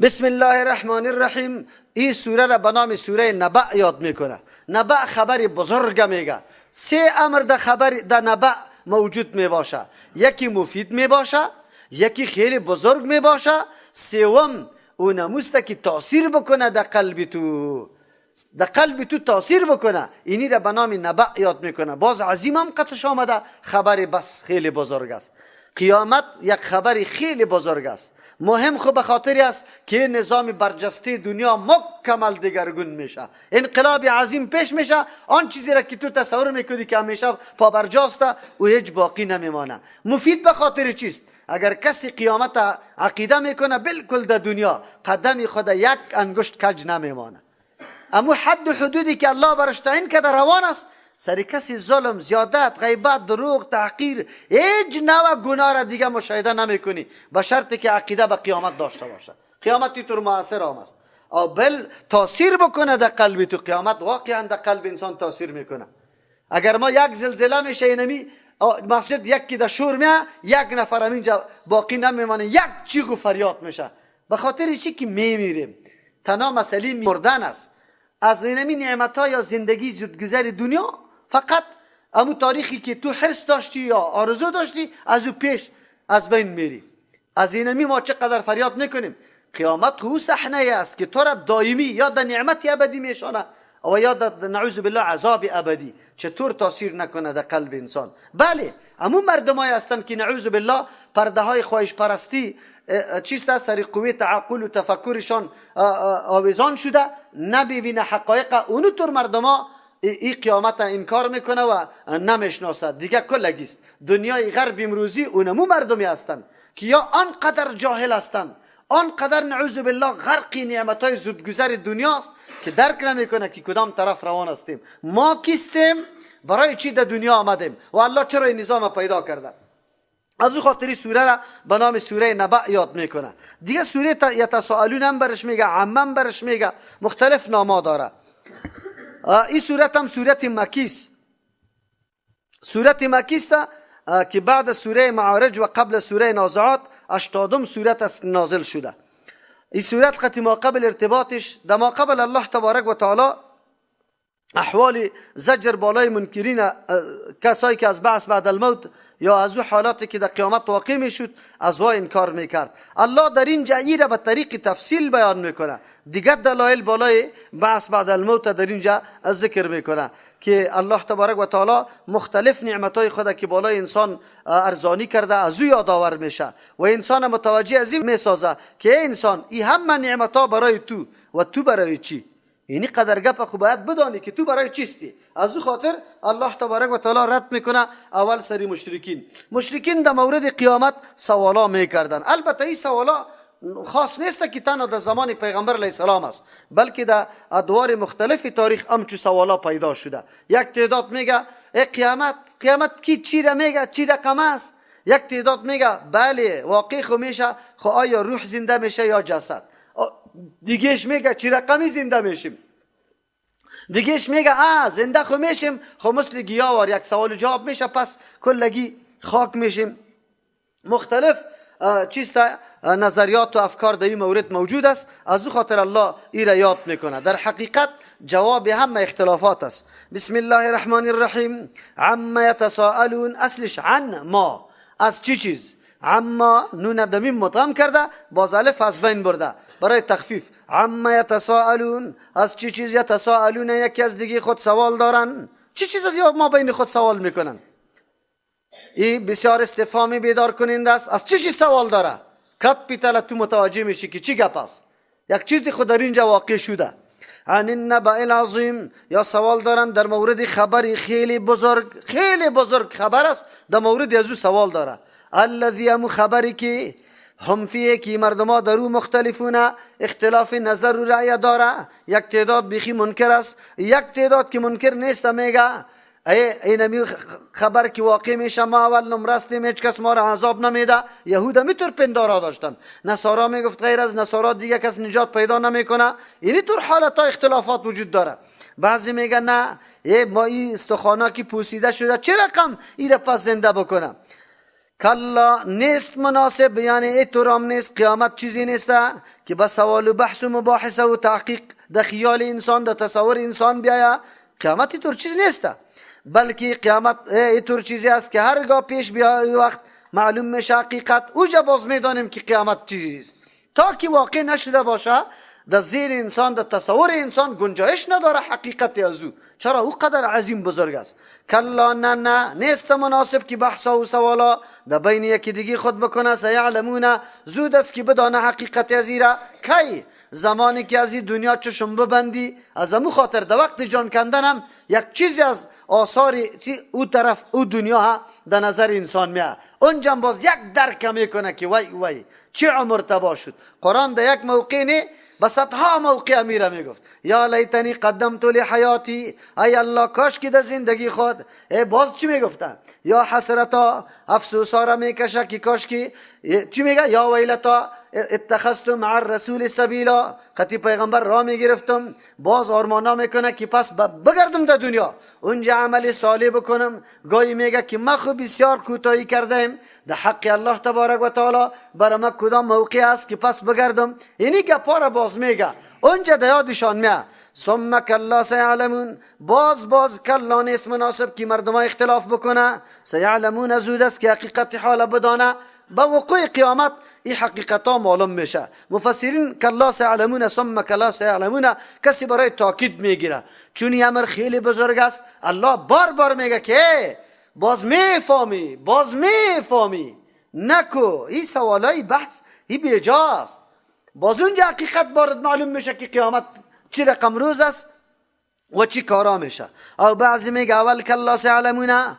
بسم الله الرحمن الرحیم. این سوره را به نام سوره نبأ یاد میکنه. نبأ خبر بزرگ میگه. سه امر در نبأ موجود میباشه. یکی مفید میباشه، یکی خیلی بزرگ میباشه، سوم اونموست که تاثیر بکنه در قلب تو تاثیر بکنه. اینی را به نام نبأ یاد میکنه. باز عظیم هم قطعش آمده، خبر بس خیلی بزرگ است. قیامت یک خبر خیلی بزرگ است. مهم خب به خاطری است که نظام برجسته دنیا مکمل دگرگون میشه، انقلاب عظیم پیش میشه. آن چیزی را که تو تصور میکنی که همیشه پابرجاسته و هیچ باقی نمیمانه. مفید به خاطر چیست؟ اگر کسی قیامت عقیده میکنه بالکل در دنیا قدم خود یک انگشت کج نمیمانه. اما حد و حدودی که الله برش تعیین کرده روان است. سر کسی ظلم، زیادت، غیبت، دروغ، تحقیر، هیچ نوع گناه را دیگه مشاهده نمیکنی، به شرطی که عقیده به قیامت داشته باشه. قیامت طور مؤثر هم است او بل تاثیر بکنه در قلب تو. قیامت واقعا در قلب انسان تاثیر میکنه. اگر ما یک زلزله میشه اینمی مسجد یکی در شور میه، یک نفر اینجا باقی نمیمانه، یک چیخ و فریاد میشه. به خاطر چی که میمیریم. تنها مسئله مردن است. از اینمی نعمت‌ها یا زندگی زودگذر دنیا فقط امو تاریخی که تو حرص داشتی یا آرزو داشتی از او پیش از بین میری. از اینمی ما چقدر فریاد میکنیم. قیامت او صحنه است که تو را دائمی یا در نعمت ابدی میشانه و یا در نعوذ بالله عذاب ابدی. چطور تاثیر نکنه در قلب انسان؟ بله، امو مردمایی هستند که نعوذ بالله پرده های خواهش پرستی چیست از سر قوه تعقل و تفکرشان آویزان شده، نبینه حقایق. اونو طور مردما این قیامت انکار میکنه و نمیشناسد دیگه. کلگیست دنیای غرب امروزی اونمو مردمی هستند که یا آنقدر جاهل هستند، آنقدر نعوذ بالله غرقی نعمتهای زودگذر دنیاست که درک نمیکنه که کدام طرف روان هستیم. ما کیستیم؟ برای چی در دنیا آمدیم و الله چرا این نظام پیدا کرده؟ از او خاطری سوره را به نام سوره نبأ یاد میکنه. دیگه سوره یتساءلون هم برش میگه، عمم برش میگه، مختلف ناما داره. این سورت هم سورت مکیست. سورت مکیست که بعد سوره معارج و قبل سوره نازعات 80م سورت نازل شده. این سورت قطع ما قبل ارتباطش در ما قبل الله تبارک و تعالی احوال زجر بالای منکرین، کسایی که از بعث بعد الموت یا از او حالاتی که در قیامت واقع میشد از وا انکار میکرد. الله در اینجا این را به طریق تفصیل بیان میکنه. دیگر دلایل بالای بعث بعد الموت در اینجا ذکر میکنه که الله تبارک و تعالی مختلف نعمتهای خود که بالای انسان ارزانی کرده از او یادآور میشه و انسان متوجه از این میسازه که انسان این همه نعمتها برای تو و تو برای چی؟ اینی قدر گپ خو باید بدانی که تو برای چیستی. از او خاطر الله تبارک و تعالی رد میکنه اول سری مشرکین در مورد قیامت سوالا میکردن. البته این سوالا خاص نیست که تنها در زمان پیغمبر علیه السلام است، بلکه در ادوار مختلف تاریخ همچو سوالا پیدا شده. یک تعداد میگه ای قیامت کی چی را میگه، چی رقم است؟ یک تعداد میگه بله واقع خو میشه، خو آیا روح زنده میشه یا جسد؟ دیگهش میگه چی رقمی زنده میشیم؟ دیگهش میگه زنده خو میشیم، خو مثل گیاوار یک سوال جواب میشه پس کلگی خاک میشیم. مختلف چیستا نظریات و افکار در این مورد موجود است. از او خاطر الله این را یاد میکنه. در حقیقت جواب همه اختلافات است. بسم الله الرحمن الرحیم. عما یتساءلون، اصلش عن ما، از چی چیز. عما نون دمیم مدغم کرده، باز الف از بین برده برای تخفیف. عما یتساءلون، از چی چیز یتساءلون، یکی از دیگه خود سوال دارن. چی چیز از ما بین خود سوال میکنن؟ این بسیار استفهامی بیدار کننده است. از چی چیز سوال داره؟ کپیتال تو متوجه میشی که چی گپ است. یک چیزی خود در اینجا واقع شده. عن النبأ العظیم، یا سوال دارن در مورد خبری خیلی بزرگ خبر است، در مورد از او سوال داره. الذی، هم خبری که هم فیه که مردما در او مختلفونه، اختلاف نظر و رأی داره. یک تعداد بیخی منکر است، یک تعداد که منکر نیست میگه اینمی خبر که واقع میشه ما اول نمرستیم، هیچ کس ما را عذاب نمیده. یهود میتور پندارا داشتن، نصارا میگفت غیر از نصارا دیگه کس نجات پیدا نمیکنه. اینی طور حالت ها اختلافات وجود داره. بعضی میگن نه ما این استخوانا که پوسیده شده چه رقم این را پس زنده بکنم؟ کلا نیست مناسب، یعنی ای طور هم نیست. قیامت چیزی نیست که به سوال و بحث و مباحثه و تحقیق در خیال انسان، در تصور انسان بیاید، قیامت اینطور چیز نیست، بلکه قیامت اینطور چیزی است که هرگاه پیش بیاید وقت معلوم میشه حقیقت، اوجا باز میدانیم که قیامت چیزیست. تا که واقع نشده باشه در ذهن انسان، در تصور انسان گنجایش نداره حقیقت از او. چرا؟ او قدر عظیم بزرگ است. کلا نه نیست مناسب که بحثا و سوالا در بین یکی دیگه خود بکنه. سیعلمون، زود است که بدانه حقیقت از ایره. کی؟ زمانی که از این دنیا چشم ببندی، از امو خاطر در وقت جان کندن هم یک چیزی از آثار او طرف او دنیا در نظر انسان میاد، اونجا باز یک درک میکنه که وای چه عمر تباه شد. قرآن در یک موقع نه به صدها موقع میره میگفت یا لیتنی قدمت لحیاتی، ای الله کاش که در زندگی خود. باز چی میگفتن؟ یا حسرتا، افسوسا را میکشه که کاش که چی میگه؟ یا ویلتا اتخذت مع الرسول سبیلا، خطی پیغمبر را میگرفتم. باز آرمانا میکنه که پس بگردم در دنیا اونجا عمل صالح بکنم. گاهی میگه که ما خو بسیار کوتاهی کردیم در حق الله تبارک و تعالی، برای ما کدام موقع است که پس بگردم. اینی گپا را باز میگه اونجا در یادشان میاد. ثم کلا سیعلمون، باز کلا نیست مناسب که مردم اختلاف بکنه. سیعلمون، زود است که حقیقت حال بدانه. با وقوع قیامت این حقیقت ها معلوم میشه. مفسرین کلا سیعلمون ثم کلا سیعلمون کسی برای تاکید میگیره، چون این امر خیلی بزرگ است. الله بار میگه که باز میفهمی نکو. این سوالای بحث این بیجاست. باز اونجا حقیقت بارد معلوم میشه که قیامت چی رقم روز است و چی کارا میشه. او بعضی میگه اول کلا سیعلمون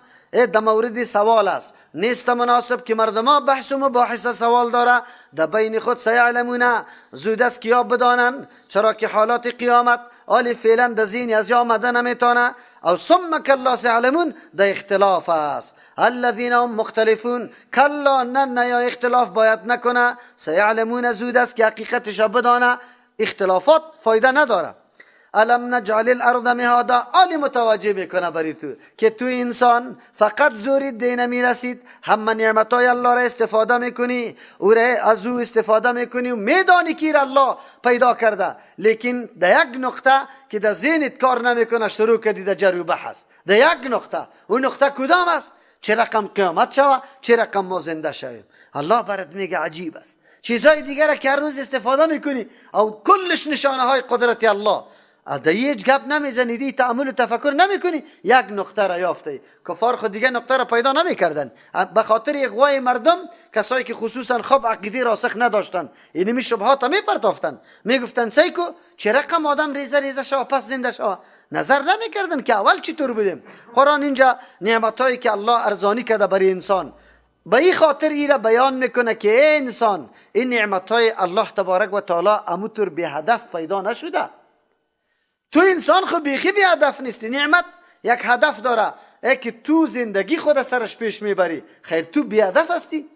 در مورد سوال است، نیست مناسب که مردما بحث و مباحث سوال داره در بین خود. سیعلمون، زود است که یاب بدانن، چرا که حالات قیامت آلی فعلا در ذهن از یا آمده نمیتونه. او ثم کلا سیعلمون در اختلاف است. الذین هم مختلفون، کلا نه یا اختلاف باید نکنه. سیعلمون، زود است که حقیقتش بدانه. اختلافات فایده نداره. الم نجعل الارض مهادا، آلی متوجه میکنه بری تو که تو انسان فقط زوری دینه میرسید، همه نعمتای الله را استفاده میکنی، او را از او استفاده میکنی و میدانی که الله پیدا کرده، لیکن در یک نقطه که در ذهنت کار نمیکنه شروع کردی در جر و بحث. در یک نقطه، اون نقطه کدام است؟ چه رقم قیامت شوه، چه رقم ما زنده شویم. الله برات میگه عجیب است. چیزای دیگر که هر روز استفاده میکنی او کلش نشانه های قدرت الله، در هیچ گپ نمیزنیدی، تأمل و تفکر نمیکنی، یک نقطه را یافتی. کفار خود دیگه نقطه را پیدا نمیکردن به خاطر اغوای مردم، کسایی که خصوصا خوب عقیده راسخ نداشتن، اینمی شبهات میپرداختن، میگفتن سیکو چه رقم آدم ریزه شو پس زنده شو. نظر نمیکردن که اول چطور بودیم. قرآن اینجا نعمتایی که الله ارزانی کرده برای انسان به این خاطر ای را بیان میکنه که ای انسان، این نعمتای الله تبارک و تعالی اموتور به هدف پیدا نشده. تو انسان خود بیخی بی هدف نیستی. نعمت یک هدف داره، ای که تو زندگی خود سرش پیش میبری. خیر تو بی هدف هستی؟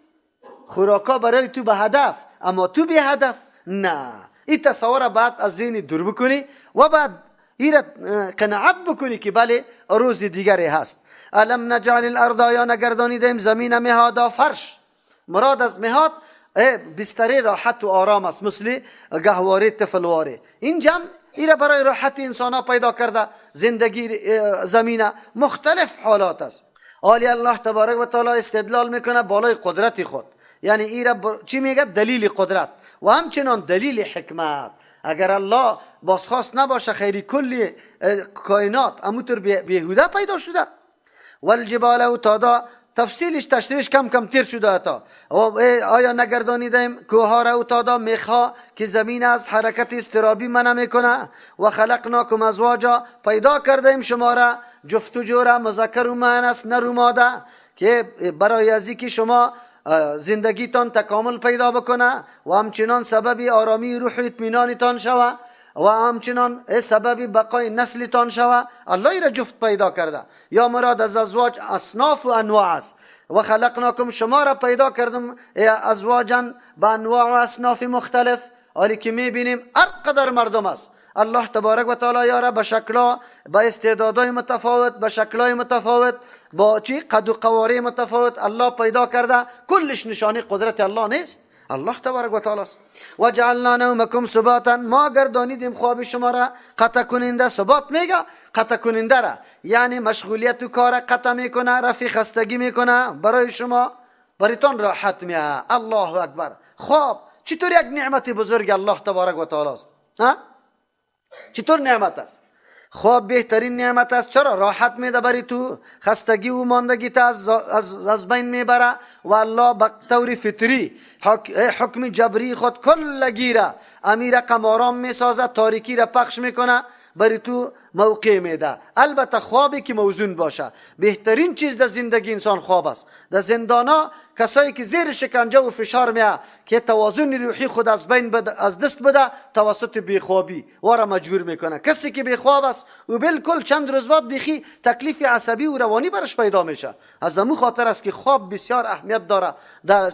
خوراکا برای تو به هدف، اما تو بی هدف نه. این تصور بعد از ذهن دور بکنی و بعد این را قناعت بکنی که بله روز دیگری هست. الم نجعل الارض، یا نگردانیدیم زمین مهادا، فرش. مراد از مهاد بستر راحت و آرام است، مثل گهواره طفلواره. این جمع ایره برای راحت انسان ها پیدا کرده. زندگی زمینه مختلف حالات است. آلی الله تبارک و تعالی استدلال میکنه بالای قدرت خود، یعنی ایره چی میگه؟ دلیل قدرت و همچنان دلیل حکمت. اگر الله بازخواست نباشه خیلی کلی کائنات اموتر بیهوده پیدا شده. والجبال اوتادا، تفصیلش تشریحش کم تیر شده تا. آیا نگردانیدیم کوها را اوتادا، میخها که زمین از حرکت استرابی منع میکنه. و خلقناکم ازواجا، پیدا کردیم شما را جفت و جور، مذکر و مؤنث، نر و ماده، که برای ازی که شما زندگیتان تکامل پیدا بکنه و همچنان سبب آرامی روح و اطمینانتان شوه و همچنان سبب بقای نسلتان شوه. الله ای را جفت پیدا کرده. یا مراد از ازواج اصناف و انواع است. و خلقناکم، شما را پیدا کردم ازواجا با انواع و اصناف مختلف. حالی که میبینیم هر قدر مردم است، الله تبارک و تعالی یاره به شکلا، با استعدادهای متفاوت، به شکلهای متفاوت، با قد و قواره متفاوت الله پیدا کرده. کلش نشانه قدرت الله نیست؟ الله تبارک و تعالی است. و جعلنا نومکم سباتا، ما گردانیدیم خواب شما را قطع کننده. ثبات میگه قطع کننده را، یعنی مشغولیت و کار قطع میکنه، رفع خستگی میکنه برای شما، برایتان راحت میه. الله اکبر. خواب چطور یک نعمت بزرگ الله تبارک و تعالی است؟ چطور نعمت است؟ خواب بهترین نعمت است. چرا؟ راحت میده برای تو، خستگی و ماندگی تا از بین میبره و الله به طور فطری حکم جبری خود کلگی را امیر قمارام میسازه، تاریکی را پخش میکنه، برای تو موقع میده. البته خوابی که موزون باشه. بهترین چیز در زندگی انسان خواب است. در زندانا کسایی که زیر شکنجه و فشار میه که توازن روحی خود از دست بده توسط بیخوابی و را مجبور میکنه. کسی که بیخواب است و بالکل چند روز بعد بیخی تکلیف عصبی و روانی برش پیدا میشه. از همون خاطر است که خواب بسیار اهمیت داره در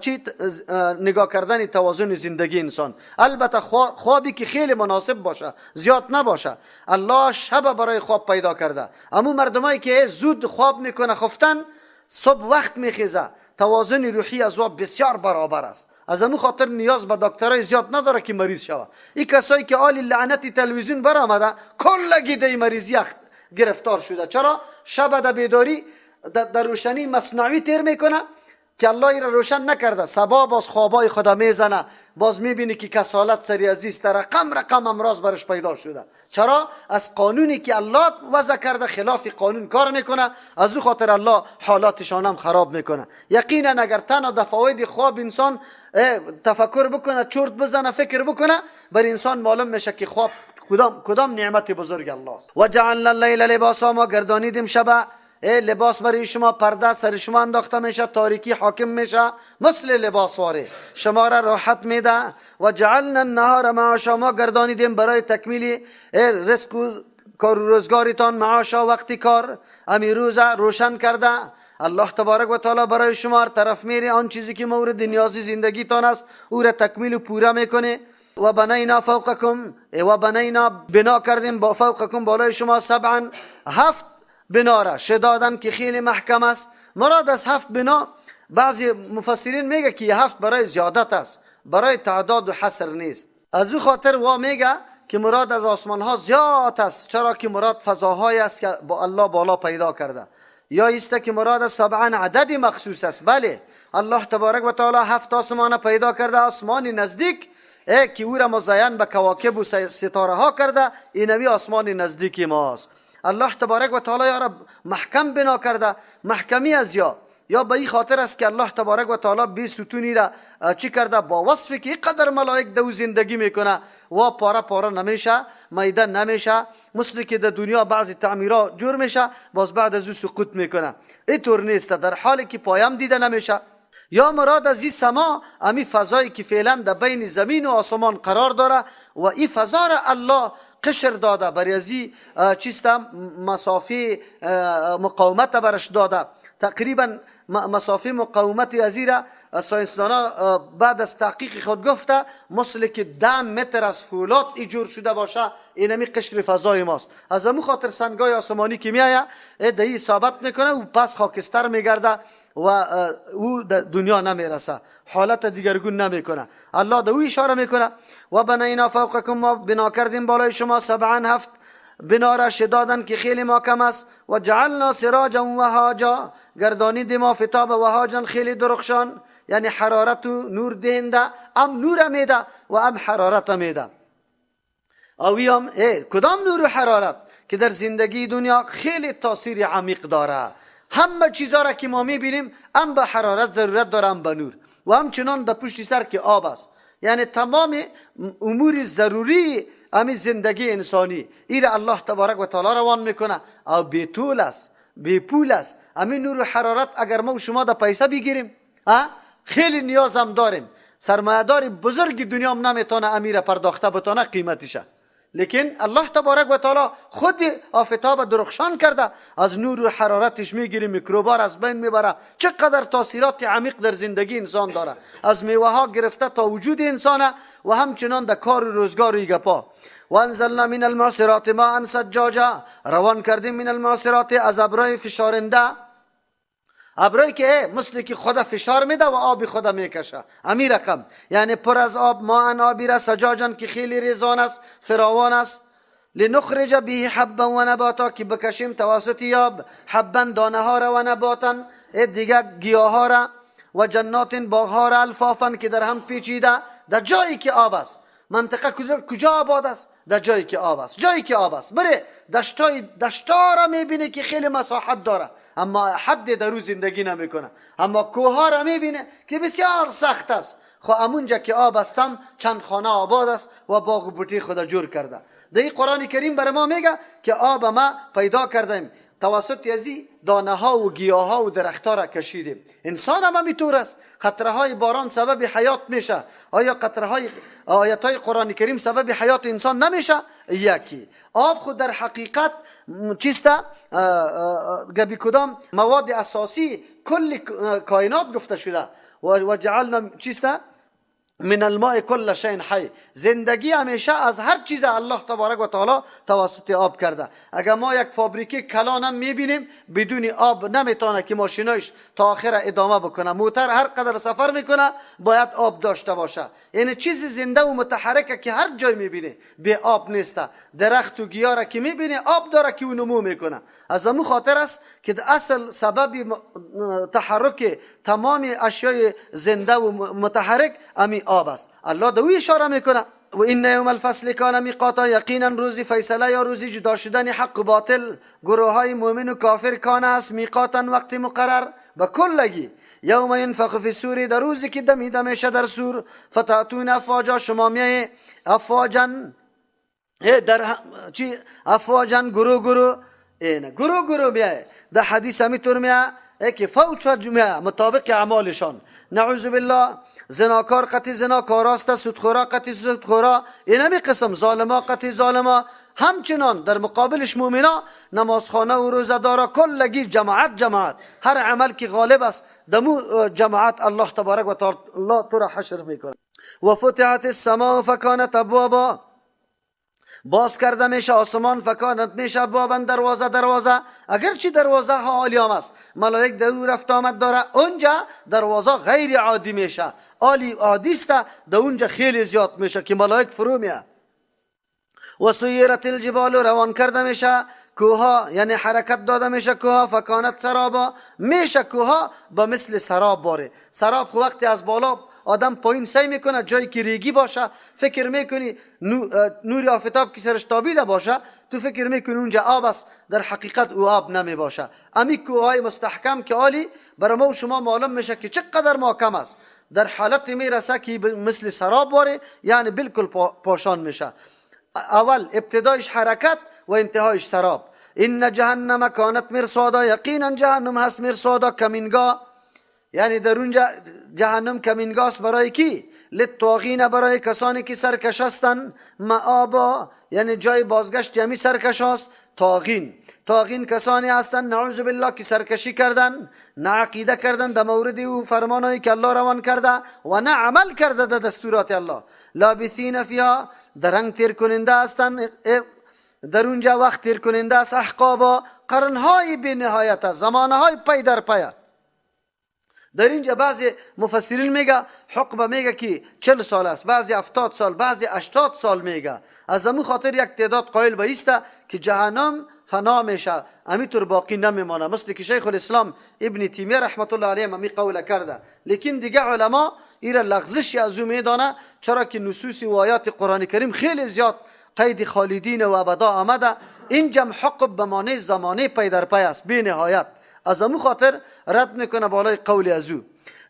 نگاه کردن توازن زندگی انسان. البته خوابی که خیلی مناسب باشه، زیاد نباشه. الله شب برای خواب پیدا کرده. اما مردمایی که زود خواب میکنه خفتن، صبح وقت میخیزه، توازن روحی از او بسیار برابر است. از همون خاطر نیاز به دکترای زیاد نداره که مریض شود. این کسایی که آل لعنتی تلویزیون برآمده کلگی در مریضی گرفتار شده. چرا؟ شب در بیداری در روشنی مصنوعی تیر میکنه که الله ای را روشن نکرده. صبح باز خوابای خدا میزنه، باز میبینی که کسالت سری عزیز رقم امراض برش پیدا شده. چرا؟ از قانونی که الله وضع کرده خلاف قانون کار میکنه. از او خاطر الله حالاتشان هم خراب میکنه. یقینا اگر تنها در فواید خواب انسان تفکر بکنه، چرت بزنه، فکر بکنه، بر انسان معلوم میشه که خواب کدام نعمت بزرگ الله است. و جعلنا اللیل لباسا، ما گردانیدیم شب لباس برای شما، پرده سر شما انداخته میشه، تاریکی حاکم میشه، مثل لباس واره شما را راحت میده. و جعلنا النهار معاشا، ما گردانیدیم برای تکمیل رزق و کار و روزگاریتان، معاشا وقتی کار، امی روز روشن کرده الله تبارک و تعالی برای شما هر طرف میری، آن چیزی که مورد نیازی زندگیتان است او را تکمیل و پورا میکنه. و بنینا فوقکم، و بنینا بنا کردیم با فوقکم بالای شما، سبعا 7 بنا را شدادن که خیلی محکم است. مراد از 7 بنا بعضی مفسرین میگه که 7 برای زیادت است، برای تعداد و حصر نیست. از او خاطر وا میگه که مراد از آسمان ها زیاد است، چرا که مراد فضاهای است که با الله بالا پیدا کرده. یا است که مراد از 7 عددی مخصوص است. بله، الله تبارک و تعالی 7 آسمان پیدا کرده. آسمان نزدیک که او را مزین به کواکب و ستاره ها کرده، اینوی آسمان نزدیک ماست. الله تبارک و تعالی یا را محکم بنا کرده. محکمی از یا به این خاطر است که الله تبارک و تعالی 20 ستونی را چی کرده؟ با وصفی که اینقدر ملائک دو زندگی میکنه و پاره نمیشه، میده نمیشه، مثل که در دنیا بعضی تعمیرات جور میشه باز بعد از او سقوط میکنه. اینطور نیست، در حالی که پایم دیده نمیشه. یا مراد از این سما امی فضایی که فعلا در بین زمین و آسمان قرار داره و این فضا را الله قشر داده، برای ازی چیستا مسافه مقاومت برش داده. تقریبا مسافه مقاومت ازی را ساینسدانا بعد از تحقیق خود گفته مثل که 10 متر از فولاد ایجور شده باشه. اینمی قشر فضای ماست. از همون خاطر سنگای آسمانی که میایه دهی ثابت میکنه و پس خاکستر میگرده و او در دنیا نمیرسه، حالت دیگرگون نمیکنه. الله در او اشاره میکنه و بنینا فوقکم، ما بنا کردیم بالای شما 7 بنا را شدادن که خیلی محکم است. و جعلنا سراجا و هاجا، گردانیدیم آفتاب و هاجا خیلی درخشان، یعنی حرارت و نور دهنده، ام نور میده و ام حرارت میده. اویم کدام نور و حرارت که در زندگی دنیا خیلی تاثیر عمیق داره. همه چیزا را که ما میبینیم ام به حرارت ضرورت داره، ام به نور، و همچنان در پشت سر که آب است. یعنی تمام امور ضروری امی زندگی انسانی ایره الله تبارک و تعالی روان میکنه او بیطول است، بیپول است. امی نور و حرارت اگر ما و شما در پیسه بگیریم خیلی نیاز هم داریم، سرمایه‌دار بزرگ دنیا هم نمیتونه امیر پرداخته بتونه قیمتیشه. لیکن الله تبارک و تعالی خود آفتاب درخشان کرده، از نور و حرارتش میگیری، میکروبار از بین میبره. چقدر تاثیرات عمیق در زندگی انسان داره، از میوه ها گرفته تا وجود انسانه و همچنان در کار و روزگار و گپا. و انزلنا من المعصرات ماء ثجاجا، روان کردیم من المعصرات از ابرهای فشارنده ابرایی که مثل که خدا فشار میده و آب خدا میکشه، امی رقم. یعنی پر از آب، ما ان آبی را سجاجن که خیلی ریزان است، فراوان است. لنخرج به حبا و نباتا، که بکشیم توسط آب حبا دانه ها را و نباتا دیگه گیاه ها را و جنات باغ ها را الفافا که در هم پیچیده، در جایی که آب است. منطقه کجا آباد است؟ در جایی که آب است. جایی که آب است بره دشتا را میبینه که خیلی مساحت داره اما حد در رو زندگی نمیکنه، اما کوه ها را میبینه که بسیار سخت است. خو امونجا که آب استم چند خانه آباد است و باغ و بوٹی خدا جور کرده. در این قرآن کریم بر ما میگه که آب ما پیدا کردیم توسط ازی دانه ها و گیاه ها و درخت ها را کشیدیم. انسان هم میطور است. قطره های باران سبب حیات میشه. آیا قطره های آیات های قرآن کریم سبب حیات انسان نمیشه؟ یکی. آب خود در حقیقت چیسته گبی کدام مواد اساسی کل کائنات گفته شده و جعلنا چیسته من الماء كل شيء حي. زندگی همیشه از هر چیز الله تبارک و تعالی توسط آب کرده. اگر ما یک فابریکه کلان هم میبینیم بدون آب نمیتونه که ماشیناش تا آخر ادامه بکنه. موتر هر قدر سفر میکنه باید آب داشته باشه. یعنی چیز زنده و متحرکه که هر جای میبینه به آب نیسته. درخت و گیاه را که میبینه آب داره که نمو میکنه. از همون خاطر است که اصل سبب تحرک تمام اشیای زنده و متحرک امی آب است. الله دوی اشاره میکنه و این یوم الفصل کان میقاتا، یقینا روزی فیصله یا روزی جدا شدن حق و باطل گروه های مؤمن و کافر کان است میقاتا وقت مقرر به کلگی. یوم ینفخ فی الصور، در روزی که دمیده میشه در سور، فتاتون افواجا، شما میای افواجن در چی افواجن گروه اینه گروه میای. در حدیث میتور میای که فوج میای مطابق اعمالشان. نعوذ بالله زناکار قطعی زناکار است، سودخورا قطعی سودخورا، این همی قسم ظالما قطعی ظالما. همچنان در مقابلش مؤمنا نمازخانه و روزدارا کلگی جماعت هر عمل که غالب است دمو جماعت الله تبارک و تعالی تو را حشر میکنه. و فتحت السماء فکانت ابوابا، باز کرده میشه آسمان، فکانت میشه ابوابا دروازه. اگرچه دروازه ها عالیام است، ملائک در او رفت آمد داره، اونجا دروازه غیر عادی میشه، عادی است در اونجا خیلی زیاد میشه که ملائک فرو میه. و سیرت الجبال، روان کرده میشه کوها، یعنی حرکت داده میشه کوها، فکانت سرابا، میشه کوها با مثل سراب باره. سراب خو وقتی از بالا آدم پایین سعی میکنه جایی که ریگی باشه، فکر میکنی نور آفتاب که سرش تابیده باشه، تو فکر میکنی اونجا آب است، در حقیقت او آب نمی باشه. امی کوهای مستحکم که عالی برای ما و شما معلوم میشه که چقدر محکم است. در حالت میرسه که مثل سراب باره، یعنی بالکل پاشان میشه. اول ابتدایش حرکت و انتهایش سراب. این جهنم کانت مرصادا، یقینا جهنم هست مرصادا، کمینگاه. یعنی در اونجا جهنم کمینگاه است برای کی؟ للطاغین، برای کسانی که سرکش هستند. مآبا، یعنی جای بازگشت یمی سرکش است. طاغین کسانی هستند نعوذ بالله که سرکشی کردن، نه عقیده کردن در مورد او فرمانایی که الله روان کرده و نه عمل کرده در دستورات الله. لابثین فیها، درنگ تیر کننده هستند در اونجا، وقت تیر کننده است. احقابا، قرنهای بی نهایت، زمانهای پی در پی. در اینجا بعضی مفسرین میگه حقبه میگه که 40 سال است، بعضی 70 سال، بعضی 80 سال میگه. از همون خاطر یک تعداد قائل به ایسته که جهنم فنا میشه، همینطور باقی نمیمانه، مثل که شیخ الاسلام ابن تیمیه رحمت الله علیه همی قول کرده. لیکن دیگه علما ایره لغزشی از او میدانه، چرا که نصوص و آیات قرآن کریم خیلی زیاد قید خالدین و ابدا آمده. این جمع حقب به معنی زمانه پی در پی است بی نهایت. از همون خاطر رد میکنه بالای قول ازو.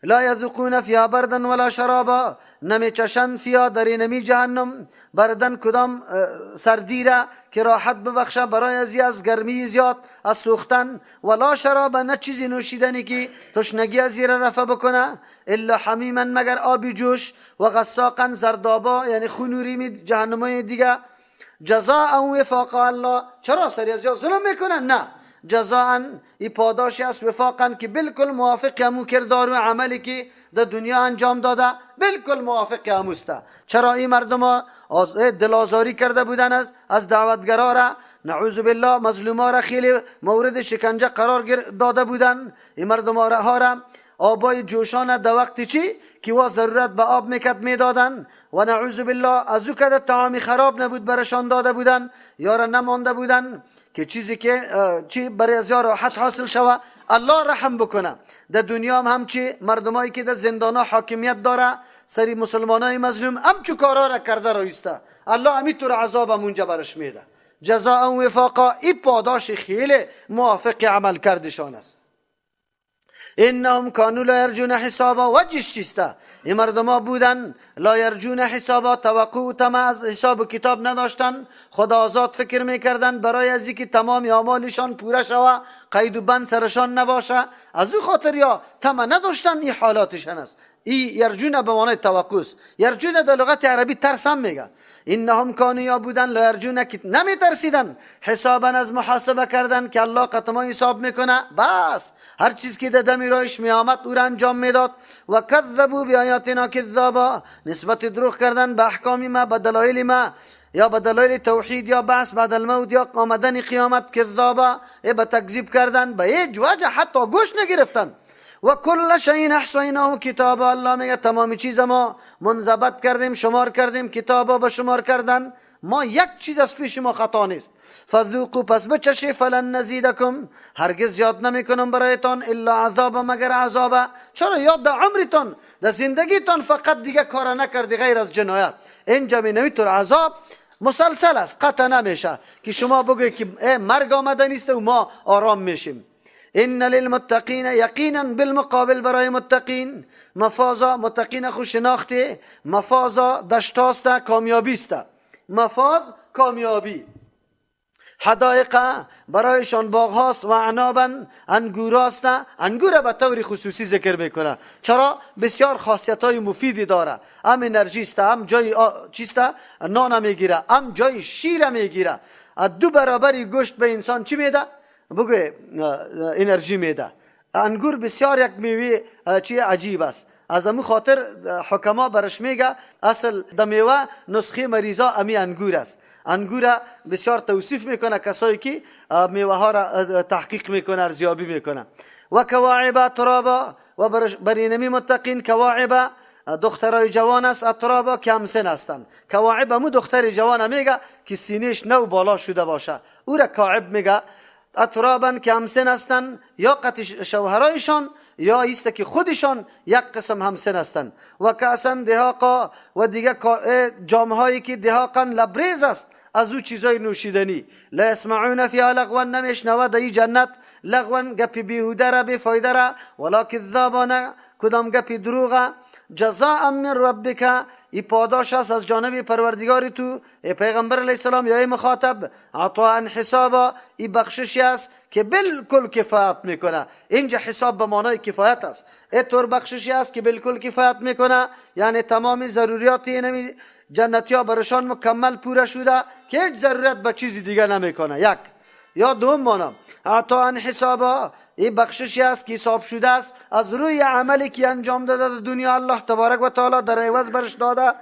لا یذوقون فیها بردن ولا شرابا، نمیچشن فیها در نمی جهنم بردن کدام سردی را که راحت ببخشه برای از گرمی زیاد، از سوختن، ولا شرابا، نه چیزی نوشیدنی که تشنگی از زیر رفع بکنه، الا حمیما، مگر آبی جوش، و غساقا، زردابا، یعنی خونوری جهنمای دیگه. جزاء وفاقا، الله چرا سری از ظلم میکنن؟ نه، جزاء ای پاداشی است، وفاقا که بالکل موافق همو کردار و عملی که در دنیا انجام داده بالکل موافق هموسته. چرا این مردم دلازاری کرده بودن از دعوتگرا را نعوذ بالله مظلوما را خیلی مورد شکنجه قرار داده بودن. این مردم ها را آبای جوشان در وقت چی که وا ضرورت به آب میکرد میدادن و نعوذ بالله از او که طعامی خراب نبود برشان داده بودن یا را نمانده بودن که چیزی که چی برای از راحت حاصل شوه. الله رحم بکنه. در دنیا هم چی مردمایی که در زندان ها حاکمیت داره سری مسلمانای مظلوم همچو کارا را کرده رایسته، الله همینطور عذاب اونجا برش میده. جزاء و وفاقا، این پاداش خیلی موافق عمل کردشان است. انهم کانوا لا یرجون حسابا، وجهش چیسته؟ این مردم ها بودن لا یرجون حسابا، توقع و طمع از حساب و کتاب نداشتن، خدا آزاد فکر میکردن برای از اینکه تمام اعمالشان پوره شوه، قید و بند سرشان نباشه، از او خاطر یا طمع نداشتن. این حالاتشان است. این یرجون به معنای توقع است. یرجون در لغت عربی ترس هم میگه. انهم کانوا یا بودن لا یرجون، که نمیترسیدن حسابا از محاسبه کردن که الله قطعا حساب میکنه. بس هر چیز که در دمی رایش میامد او را انجام میداد. و کذبوا بآیاتنا کذابا، نسبت دروغ کردن به احکام ما، به دلایل ما، یا به دلایل توحید یا بحث بعد الموت یا آمدن قیامت. کذابا به تکذیب کردن، به هیچ وجه حتی گوش نگرفتن. و کل شیء احصیناه کتابا، الله میگه تمام چیز ما منضبط کردیم، شمار کردیم. کتابا به شمار کردن، ما یک چیز از پیش ما خطا نیست. فذوقوا، پس بچشی، فلن نزیدکم، هرگز زیاد نمیکنم برایتان، الا عذاب، مگر عذاب. چرا؟ یاد در عمرتان، در زندگیتان فقط دیگه کار نکردی غیر از جنایت. اینجا می نمیتون عذاب مسلسل است، قطع نمیشه که شما بگوی که مرگ آمده نیست و ما آرام میشیم. ان للمتقین، یقینا بالمقابل برای متقین، مفازا، متقین خو شناخته، مفازا دشتاست، کامیابی است. مفاز کامیابی. حدائق، برایشان باغ هاست، و عنابا، انگور است. انگور به طور خصوصی ذکر میکنه، چرا؟ بسیار خاصیت های مفیدی داره. هم انرژی است، هم جای چیست، نان میگیره، هم جای شیر میگیره. 2 برابر گوشت به انسان چی میده؟ بگوی انرژی میده. انگور بسیار یک میوه چی عجیب است. از امو خاطر حکما برش میگه اصل د میوه نسخه مریضا امی انگور است. انگور بسیار توصیف میکنه کسایی که میوه ها را تحقیق میکنه، ارزیابی میکنه. و کواعب ترابا، و برینمی متقین کواعب، دخترای جوان است، اترابا که همسن هستند. کواعب همو دختر جوان میگه که سینهش نو بالا شده باشه، او را کواعب میگه. اترابا که همسن هستند، یا قط شوهرایشان یا ایست که خودشان یک قسم همسن هستند. و کاسن دهاقا، و دیگه جامهایی که دهاقا لبریز است از او چیزای نوشیدنی. لا اسمعون فیها لغوا، نمیشنوه در جنت لغوا گپی بیهوده را، بی فایده را، ولا کذابانه، کدام گپی دروغه. جزاء من ربک، ای پاداش است از جانب پروردگار تو ای پیغمبر علیه السلام یا ای مخاطب. عطاء حسابا، ای بخششی است که بالکل کفایت میکنه. اینجا حساب به معنای کفایت است. ای طور بخششی است که بالکل کفایت میکنه، یعنی تمام ضروریات این جنتی ها برشان مکمل پوره شده که هیچ ضرورت به چیزی دیگه نمیکنه. یک یا دوم معنی عطاء حسابا، این بخششی است که حساب شده است از روی عملی که انجام داده در دنیا الله تبارک و تعالی در عوض برش داده.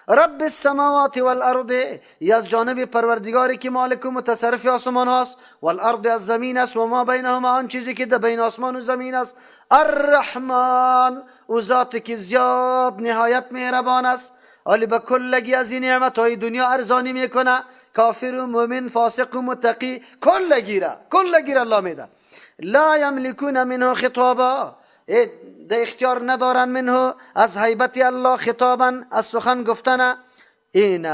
رب السماوات والارض، ای از جانب پروردگاری که مالک و متصرف آسمان هاست، والارض از زمین است، و ما بینهما آن چیزی که در بین آسمان و زمین است. الرحمن، او ذاتی که زیاد نهایت مهربان است، علی به کلگی از این نعمت های دنیا ارزانی میکنه. کافر و مؤمن، فاسق و متقی، کلگی را الله میده. لا یملکون منه خطابا، ده اختیار ندارن منه از هیبت الله خطابا، از سخن گفتن. این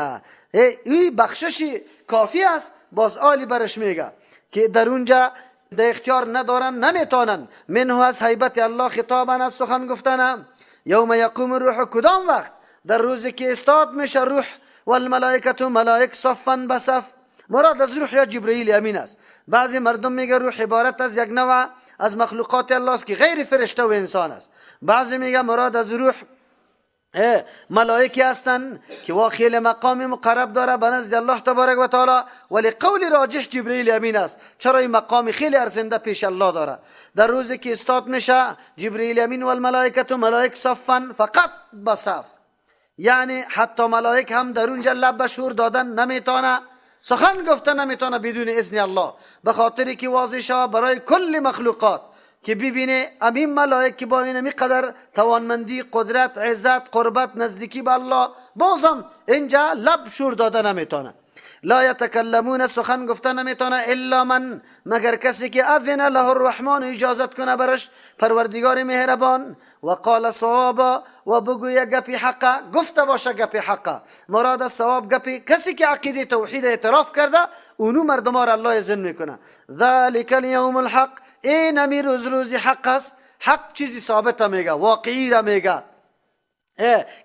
بخششی کافی است. باز آلی برش میگه که در اونجا ده اختیار ندارن، نمیتونن منه از هیبت الله خطابا، از سخن گفتن. یوم یقوم الروح، کدام وقت؟ در روزی که استاد میشه روح، والملائکه، ملائک صفا بصف. مراد از روح یا جبرئیل امین است. بعضی مردم میگه روح عبارت از یک نوع از مخلوقات الله است که غیر فرشته و انسان است. بعضی میگه مراد از روح ملائکه هستند که واخیل مقام مقرب داره به نزد الله تبارک و تعالی، ولی قول راجح جبرئیل امین است. چرا؟ این مقام خیلی ارزنده پیش الله داره. در روزی که استاد میشه جبرئیل امین و الملائکه، ملائک صفا، فقط بصف، یعنی حتی ملائک هم در اونجا لب به شور دادن نمیتونه، سخن گفته نمیتونه بدون اذن الله، به خاطری که واضح شود برای کل مخلوقات که ببینه امین ملائک که با این قدر توانمندی، قدرت، عزت، قربت، نزدیکی به الله، بازم اینجا لب شور داده نمیتونه. لا یتکلمون، سخن گفته نمیتونه الا من، مگر کسی که اذن له الرحمن، اجازت کنه برش پروردگار مهربان، و قال صوابا، و بگویه گپی حقه، گفته باشه گپی حقه. مراد از صواب گپی کسی که عقیده توحید اعتراف کرده اونو مردم را الله اذن میکنه. ذالک الیوم الحق، این امی روز حق است. حق چیزی ثابت میگه، واقعی را میگه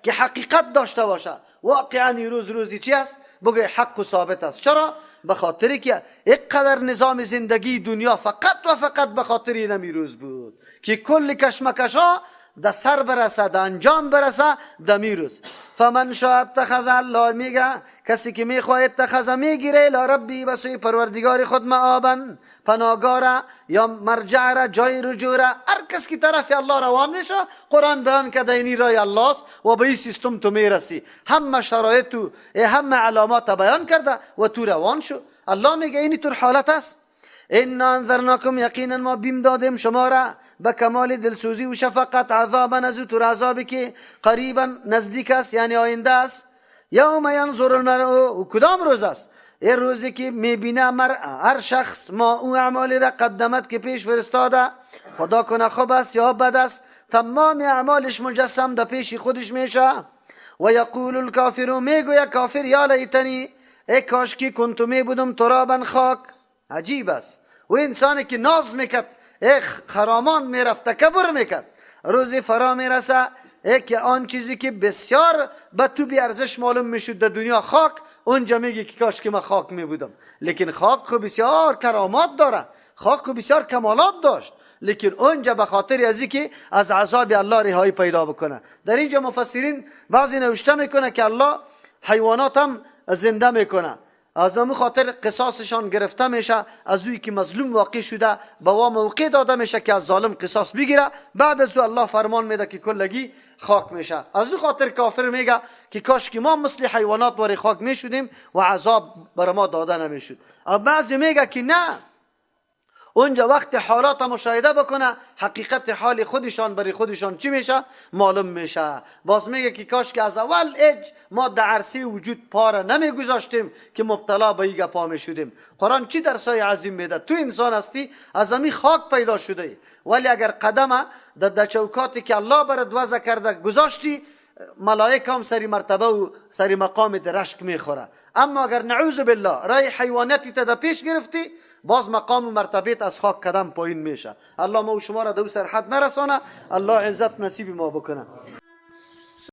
که حقیقت داشته باشه. واقعا روزی چی است؟ بگه حق و ثابت است. چرا؟ به خاطری که یک قدر نظام زندگی دنیا فقط و فقط به خاطر این روز بود که کل کشمکش ها در سر برسه، در انجام برسه در روز. فمن شاء اتخذ، الله میگه کسی که میخواه اتخذ میگیره الی ربی، به سوی پروردگار خود مآبا، پناهگاه یا مرجع را، جای رجوع را. هر کس که طرف الله روان میشه، قرآن بیان کرده اینی رای الله است و به این سیستم تو میرسی، همه شرایط و همه علامات بیان کرده و تو روان شو. الله میگه اینی طور حالت است. انا انذرناکم، یقینا ما بیم دادیم شما را به کمال دلسوزی و شفقت، عذابا، از طور عذابی که قریبا نزدیک است، یعنی آینده است. یوم ینظر المرء، و کدام روز است؟ این روزی که میبینه هر شخص ما او اعمالی را قدمت که پیش فرستاده، خدا کنه خوب است یا بد است، تمام اعمالش مجسم در پیش خودش میشه. و یقول الکافر، میگوید کافر یا لیتنی، ای کاش که کنتو میبودم ترابا، خاک. عجیب است. و انسانی که ناز میکرد، خرامان میرفت، تکبر میکرد، روزی فرا میرسه که آن چیزی که بسیار به تو بی ارزش معلوم میشد در دنیا، خاک، اونجا میگی که کاش که من خاک میبودم. لیکن خاک خو بسیار کرامات داره، خاک خو بسیار کمالات داشت، لیکن اونجا به خاطر ازی که از عذاب الله رهایی پیدا بکنه. در اینجا مفسرین بعضی نوشته میکنه که الله حیوانات هم زنده میکنه، از همون خاطر قصاصشان گرفته میشه، از اوی که مظلوم واقع شده به وا موقع داده میشه که از ظالم قصاص بگیره. بعد از او الله فرمان میده که کلگی خاک میشه. از او خاطر کافر میگه که کاش که ما مثل حیوانات واری خاک میشدیم و عذاب بر ما داده نمیشد. بعضی میگه که نه، اونجا وقت حالات مشاهده بکنه، حقیقت حال خودشان برای خودشان چی میشه معلوم میشه. باز میگه که کاش که از اول ما در عرصه وجود پاره نمیگذاشتیم که مبتلا به این گپا میشدیم. قرآن چی درسای عظیم میده؟ تو انسان هستی، از همین خاک پیدا شده، ولی اگر قدم در چوکاتی که الله برات وضع کرده گذاشتی، ملائک هم سری مرتبه و سری مقام درشک میخوره. اما اگر نعوذ بالله رای حیوانیتی تا پیش گرفتی، باز مقام و مرتبت از خاک قدم پایین میشه. الله ما و شما را دو سر حد نرسانه. الله عزت نصیب ما بکنه.